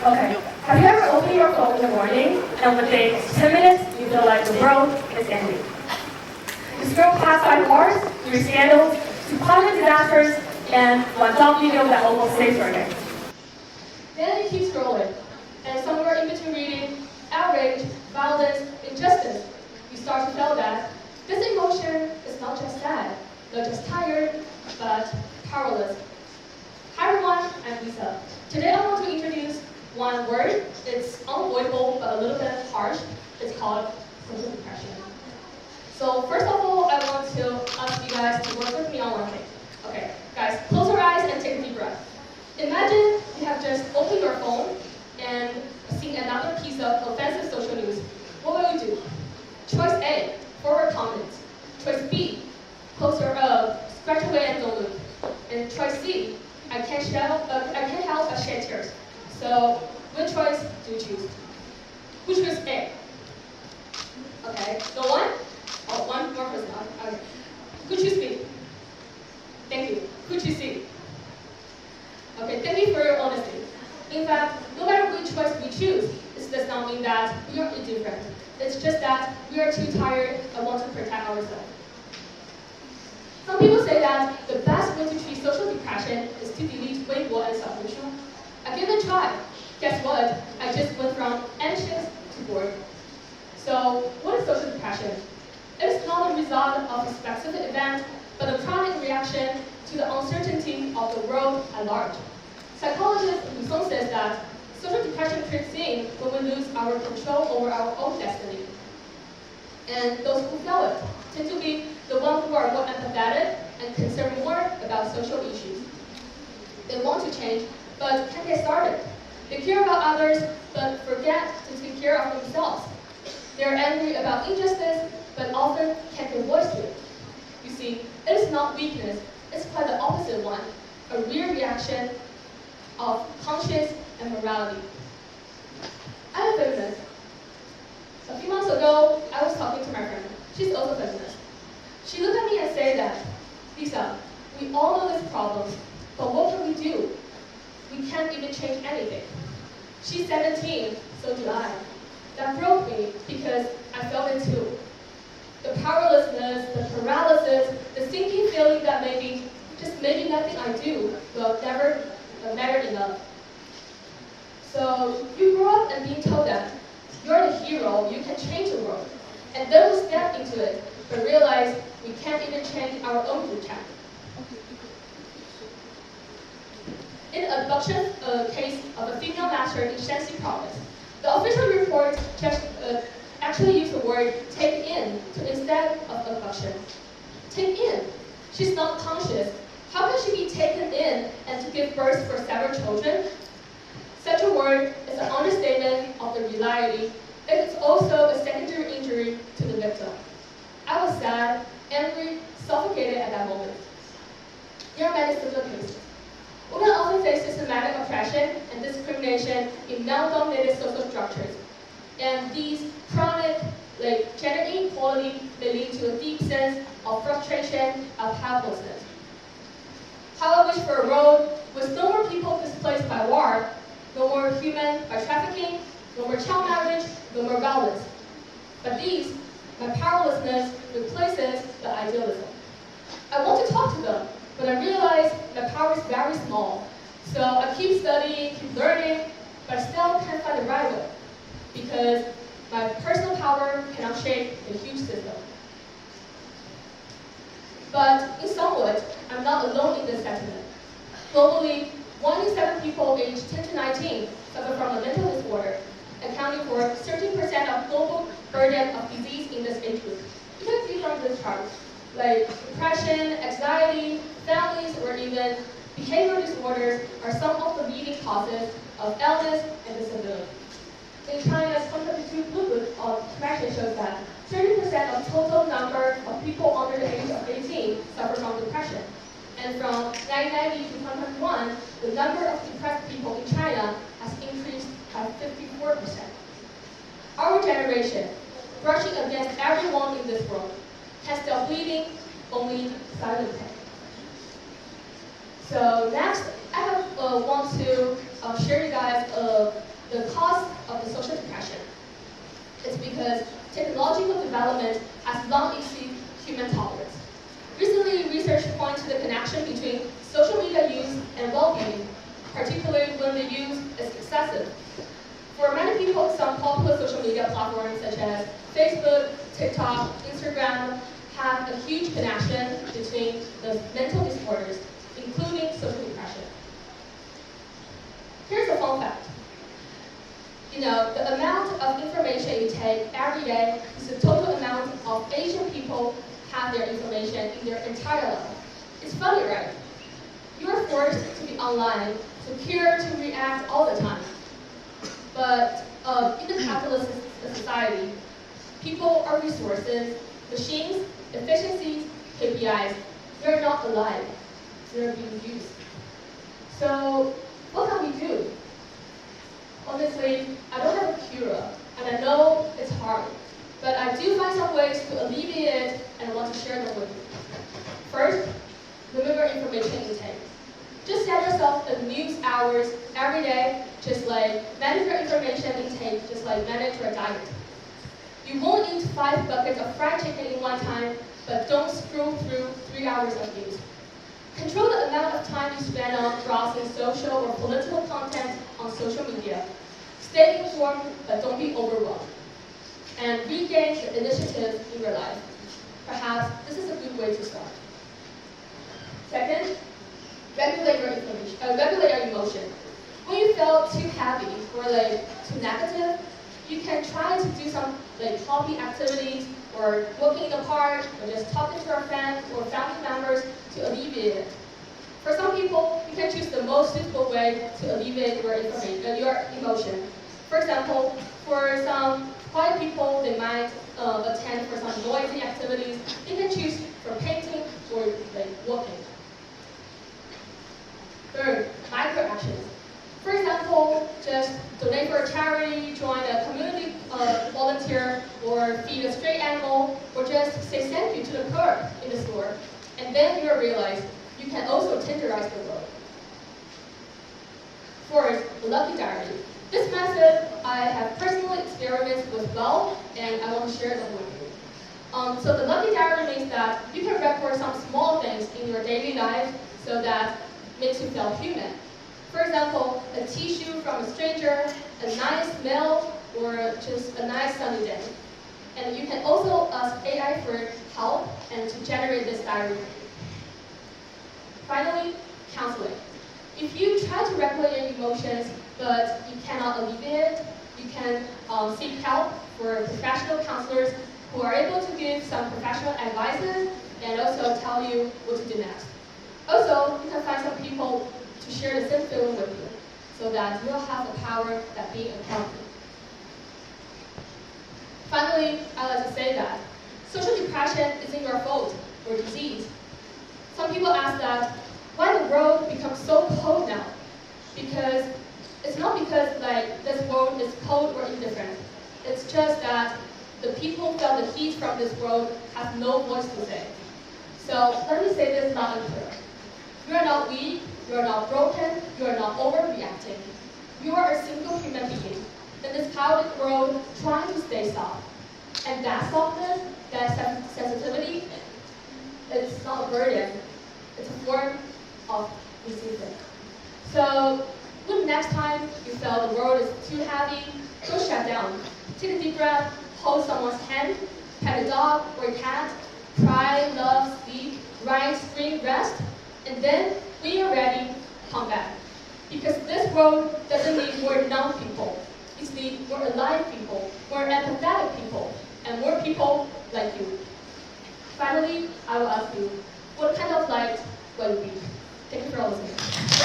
Okay, have you ever opened your phone in the morning and within 10 minutes you feel like the world is ending? You scroll past 5 wars, 3 scandals, 2 climate disasters, and 1 dumb video that almost saves your day. Then you keep scrolling, and somewhere in between reading outrage, violence, injustice, you start to feel that this emotion is not just sad, not just tired, but powerless. Hi everyone, I'm Lisa. Today I want to introduce one word. It's unavoidable but a little bit harsh. It's called social depression. So first of all, I want to ask you guys to work with me on one thing. Okay, guys, close your eyes and take a deep breath. Imagine you have just opened your phone and seen another piece of offensive social news. What will you do? Choice A, forward comments. Choice B, scratch away and don't look. And choice C, I can't help but shed tears. So, which choice do you choose? Who chose A? Okay, no one? Oh, one more person. Okay. Who chose B? Thank you. Who chose C? Okay, thank you for your honesty. In fact, no matter which choice we choose, this does not mean that we are indifferent. It's just that we are too tired and want to protect ourselves. Some people say that the best way to treat social depression is to delete Weibo and suffocation. I gave it a try. Guess what? I just went from anxious to bored. So, what is social depression? It is not a result of a specific event, but a chronic reaction to the uncertainty of the world at large. Psychologist Rousseau says that social depression kicks in when we lose our control over our own destiny. And those who feel it tend to be the ones who are more empathetic and concerned more about social issues. They want to change, but can't get started. They care about others, but forget to take care of themselves. They are angry about injustice, but often can't give voice to it. You see, it is not weakness, it's quite the opposite one, a real reaction of conscience and morality. I'm a feminist. A few months ago, I was talking to my friend. She's also a feminist. She looked at me and said that, Lisa, we all know this problem, but what can we do? We can't even change anything. She's 17, so do I. That broke me because I felt it too. The powerlessness, the paralysis, the sinking feeling that maybe nothing I do will never matter enough. So you grew up and being told that you're the hero, you can change the world. And then we step into it, but realize we can't even change our own future. In an abduction case of a female master in Shanxi province, the official report actually used the word take in instead of abduction. Take in. She's not conscious. How can she be taken in and to give birth for several children? Such a word is an understatement of the reality. It is also a secondary injury to the victim. I was sad, angry, suffocated at that moment. There are many similar cases. Women often face systematic oppression and discrimination in male-dominated social structures. And these chronic, gender inequality may lead to a deep sense of frustration and helplessness. How I wish for a world with no more people displaced by war, no more human by trafficking, no more child marriage, no more violence. But my powerlessness replaces the idealism. I want to talk to them, but I realize my power is very small. So I keep studying, keep learning, but I still can't find the right way. Because my personal power cannot shape a huge system. But in some ways, I'm not alone in this sentiment. Globally, 1 in 7 people aged 10 to 19 suffer from a mental disorder, accounting for 13% of global burden of disease in this age group. You can see from this chart, like depression, anxiety, families, or even behavioral disorders are some of the leading causes of illness and disability. In China's 2022 Blue Book of Depression shows that 30% of total number of people under the age of 18 suffer from depression. And from 1990 to 2021, the number of depressed people in China has increased by 54%. Our generation, brushing against everyone in this world, can still bleeding, only silent pain. So next, I want to share you guys the cause of the social depression. It's because technological development has long exceeded human tolerance. Recently, research points to the connection between social media use and well-being, particularly when the use is excessive. For many people, some popular social media platforms such as Facebook, TikTok, Instagram have a huge connection between the mental disorders, including social depression. Here's a fun fact. The amount of information you take every day is the total amount of Asian people have their information in their entire life. It's funny, right? You are forced to be online, to care, to react all the time. But in the capitalist society, people are resources, machines, efficiencies, KPIs. They're not alive. They're being used. So what can we do? Honestly, I don't have a cure, and I know it's hard. But I do find some ways to alleviate it, and I want to share them with you. First, limit your information intake. Just set yourself a news hours every day, just like manage your information intake, just like manage your diet. You won't eat 5 buckets of fried chicken in one time, but don't scroll through 3 hours of news. Control the amount of time you spend on browsing social or political content on social media. Stay informed, but don't be overwhelmed. And regain the initiative in your life. Perhaps this is a good way to start. Second, regulate your emotion. When you feel too heavy or too negative, you can try to do some hobby activities or walking in the park or just talking to your friends or family members to alleviate it. For some people, you can choose the most suitable way to alleviate your emotion. For example, for some quiet people, they might attend for some noisy activities. They can choose for painting or walking. Third, micro actions. For example, just donate for a charity, join a community volunteer, or feed a stray animal, or just say thank you to the clerk in the store. And then you'll realize you can also tenderize the world. Fourth, the lucky diary. This method I have personally experimented with well, and I want to share them with you. So the lucky diary means that you can record some small things in your daily life so that makes you feel human. For example, a tissue from a stranger, a nice meal, or just a nice sunny day. And you can also ask AI for help and to generate this diary. Finally, counseling. If you try to regulate your emotions, but you cannot alleviate it, you can seek help for professional counselors who are able to give some professional advices and also tell you what to do next. Also, you can find some people to share the same feeling with you, so that you'll have the power that being a counselor. Finally, I like to say that social depression isn't your fault or disease. Some people ask that, why the world becomes so cold now? Because it's not because this world is cold or indifferent. It's just that the people who feel the heat from this world have no voice to say. So let me say this loud and clear. You are not weak, you are not broken, you are not overreacting. You are a single human being in this chaotic world trying to stay soft. And that softness, that sensitivity, it's not a burden, it's a form of resistance. So when next time you feel the world is too heavy, don't shut down. Take a deep breath, hold someone's hand, pet a dog or a cat, cry, love, sleep, write, scream, rest, and then when you're ready, come back. Because this world doesn't need more numb people. It needs more alive people, more empathetic people, and more people like you. Finally, I will ask you, what kind of light will you be? Thank you for listening.